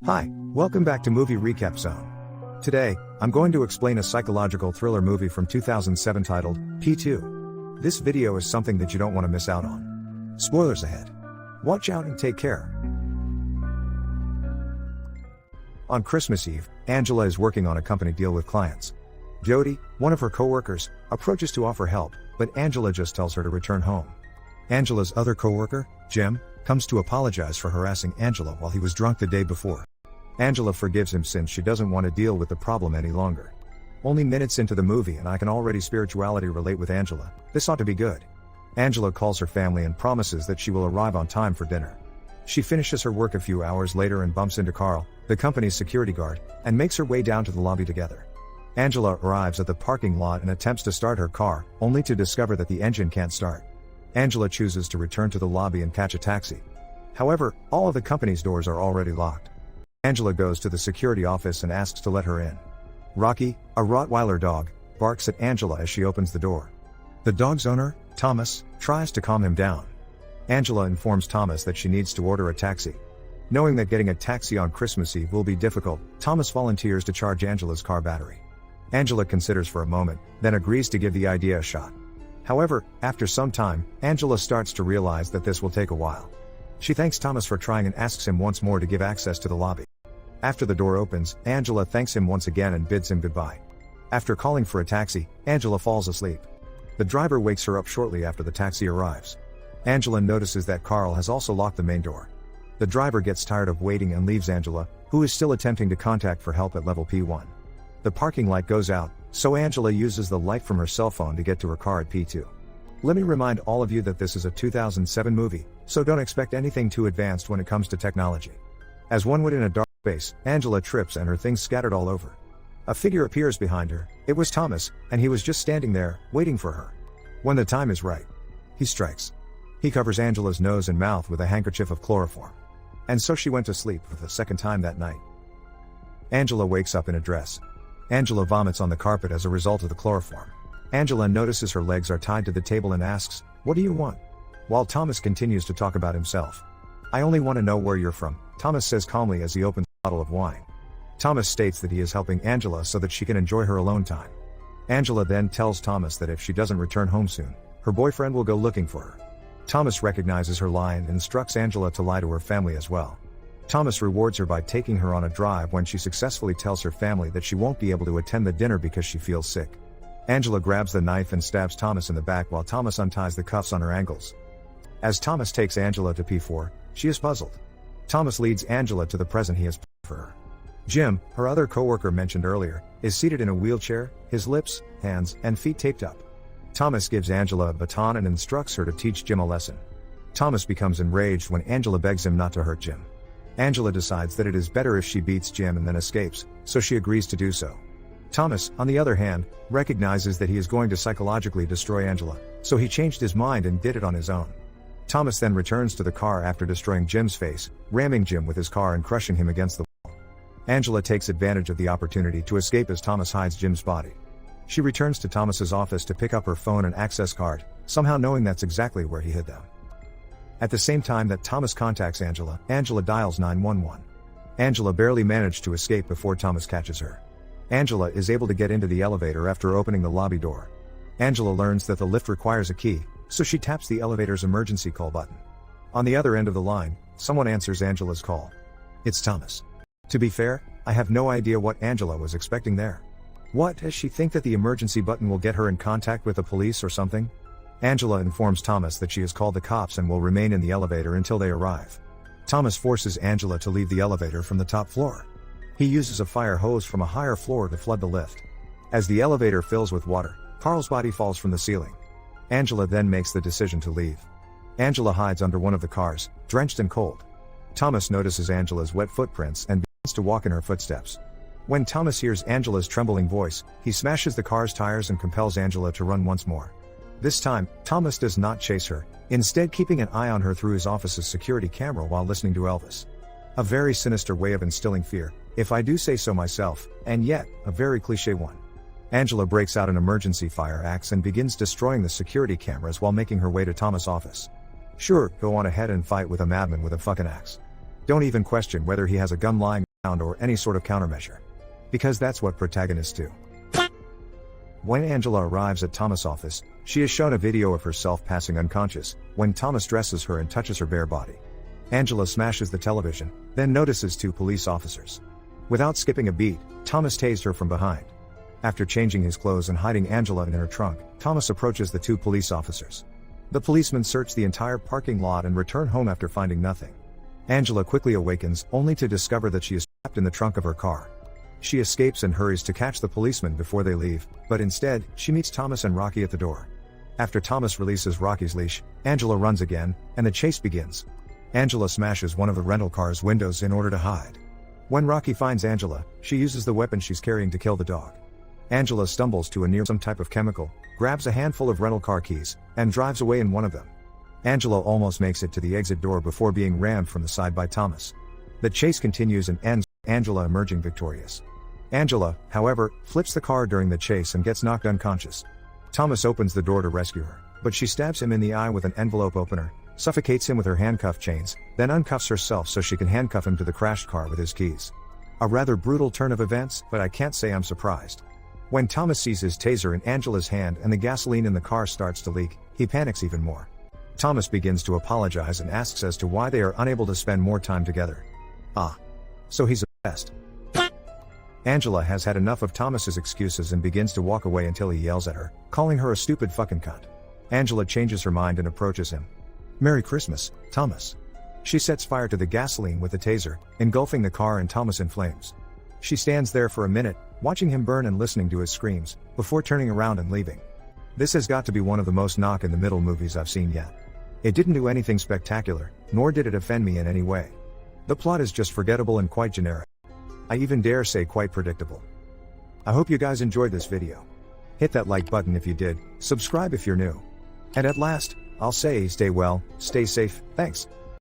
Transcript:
Hi, welcome back to Movie Recap Zone. Today, I'm going to explain a psychological thriller movie from 2007 titled P2. This video is something that you don't want to miss out on. Spoilers ahead. Watch out and take care. On Christmas Eve, Angela is working on a company deal with clients. Jody, one of her co-workers, approaches to offer help, but Angela just tells her to return home. Angela's other co-worker, Jim, comes to apologize for harassing Angela while he was drunk the day before. Angela forgives him since she doesn't want to deal with the problem any longer. Only minutes into the movie and I can already spirituality relate with Angela. This ought to be good. Angela calls her family and promises that she will arrive on time for dinner. She finishes her work a few hours later and bumps into Carl, the company's security guard, and makes her way down to the lobby together. Angela arrives at the parking lot and attempts to start her car, only to discover that the engine can't start. Angela chooses to return to the lobby and catch a taxi. However, all of the company's doors are already locked. Angela goes to the security office and asks to let her in. Rocky, a Rottweiler dog, barks at Angela as she opens the door. The dog's owner, Thomas, tries to calm him down. Angela informs Thomas that she needs to order a taxi. Knowing that getting a taxi on Christmas Eve will be difficult, Thomas volunteers to charge Angela's car battery. Angela considers for a moment, then agrees to give the idea a shot. However, after some time, Angela starts to realize that this will take a while. She thanks Thomas for trying and asks him once more to give access to the lobby. After the door opens, Angela thanks him once again and bids him goodbye. After calling for a taxi, Angela falls asleep. The driver wakes her up shortly after the taxi arrives. Angela notices that Carl has also locked the main door. The driver gets tired of waiting and leaves Angela, who is still attempting to contact for help at level P1. The parking light goes out, so Angela uses the light from her cell phone to get to her car at P2. Let me remind all of you that this is a 2007 movie, so don't expect anything too advanced when it comes to technology. As one would in a dark space, Angela trips and her things scattered all over. A figure appears behind her. It was Thomas, and he was just standing there, waiting for her. When the time is right, he strikes. He covers Angela's nose and mouth with a handkerchief of chloroform. And so she went to sleep for the second time that night. Angela wakes up in a dress. Angela vomits on the carpet as a result of the chloroform. Angela notices her legs are tied to the table and asks, "What do you want?" While Thomas continues to talk about himself. "I only want to know where you're from," Thomas says calmly as he opens a bottle of wine. Thomas states that he is helping Angela so that she can enjoy her alone time. Angela then tells Thomas that if she doesn't return home soon, her boyfriend will go looking for her. Thomas recognizes her lie and instructs Angela to lie to her family as well. Thomas rewards her by taking her on a drive when she successfully tells her family that she won't be able to attend the dinner because she feels sick. Angela grabs the knife and stabs Thomas in the back while Thomas unties the cuffs on her ankles. As Thomas takes Angela to P4, she is puzzled. Thomas leads Angela to the present he has planned for her. Jim, her other co-worker mentioned earlier, is seated in a wheelchair, his lips, hands, and feet taped up. Thomas gives Angela a baton and instructs her to teach Jim a lesson. Thomas becomes enraged when Angela begs him not to hurt Jim. Angela decides that it is better if she beats Jim and then escapes, so she agrees to do so. Thomas, on the other hand, recognizes that he is going to psychologically destroy Angela, so he changed his mind and did it on his own. Thomas then returns to the car after destroying Jim's face, ramming Jim with his car and crushing him against the wall. Angela takes advantage of the opportunity to escape as Thomas hides Jim's body. She returns to Thomas's office to pick up her phone and access card, somehow knowing that's exactly where he hid them. At the same time that Thomas contacts Angela, Angela dials 911. Angela barely managed to escape before Thomas catches her. Angela is able to get into the elevator after opening the lobby door. Angela learns that the lift requires a key, so she taps the elevator's emergency call button. On the other end of the line, someone answers Angela's call. It's Thomas. To be fair, I have no idea what Angela was expecting there. What, does she think that the emergency button will get her in contact with the police or something? Angela informs Thomas that she has called the cops and will remain in the elevator until they arrive. Thomas forces Angela to leave the elevator from the top floor. He uses a fire hose from a higher floor to flood the lift. As the elevator fills with water, Carl's body falls from the ceiling. Angela then makes the decision to leave. Angela hides under one of the cars, drenched and cold. Thomas notices Angela's wet footprints and begins to walk in her footsteps. When Thomas hears Angela's trembling voice, he smashes the car's tires and compels Angela to run once more. This time, Thomas does not chase her, instead keeping an eye on her through his office's security camera while listening to Elvis. A very sinister way of instilling fear, if I do say so myself, and yet, a very cliché one. Angela breaks out an emergency fire axe and begins destroying the security cameras while making her way to Thomas' office. Sure, go on ahead and fight with a madman with a fucking axe. Don't even question whether he has a gun lying sound or any sort of countermeasure. Because that's what protagonists do. When Angela arrives at Thomas' office, she is shown a video of herself passing unconscious, when Thomas dresses her and touches her bare body. Angela smashes the television, then notices 2 police officers. Without skipping a beat, Thomas tased her from behind. After changing his clothes and hiding Angela in her trunk, Thomas approaches the 2 police officers. The policemen search the entire parking lot and return home after finding nothing. Angela quickly awakens, only to discover that she is trapped in the trunk of her car. She escapes and hurries to catch the policemen before they leave, but instead, she meets Thomas and Rocky at the door. After Thomas releases Rocky's leash, Angela runs again, and the chase begins. Angela smashes one of the rental car's windows in order to hide. When Rocky finds Angela, she uses the weapon she's carrying to kill the dog. Angela stumbles to a near some type of chemical, grabs a handful of rental car keys, and drives away in one of them. Angela almost makes it to the exit door before being rammed from the side by Thomas. The chase continues and ends with Angela emerging victorious. Angela, however, flips the car during the chase and gets knocked unconscious. Thomas opens the door to rescue her, but she stabs him in the eye with an envelope opener, suffocates him with her handcuff chains, then uncuffs herself so she can handcuff him to the crashed car with his keys. A rather brutal turn of events, but I can't say I'm surprised. When Thomas sees his taser in Angela's hand and the gasoline in the car starts to leak, he panics even more. Thomas begins to apologize and asks as to why they are unable to spend more time together. So he's obsessed. Angela has had enough of Thomas's excuses and begins to walk away until he yells at her, calling her a stupid fucking cunt. Angela changes her mind and approaches him. "Merry Christmas, Thomas." She sets fire to the gasoline with the taser, engulfing the car and Thomas in flames. She stands there for a minute, watching him burn and listening to his screams, before turning around and leaving. This has got to be one of the most knock-in-the-middle movies I've seen yet. It didn't do anything spectacular, nor did it offend me in any way. The plot is just forgettable and quite generic. I even dare say quite predictable. I hope you guys enjoyed this video. Hit that like button if you did, subscribe if you're new. And at last, I'll say stay well, stay safe, thanks.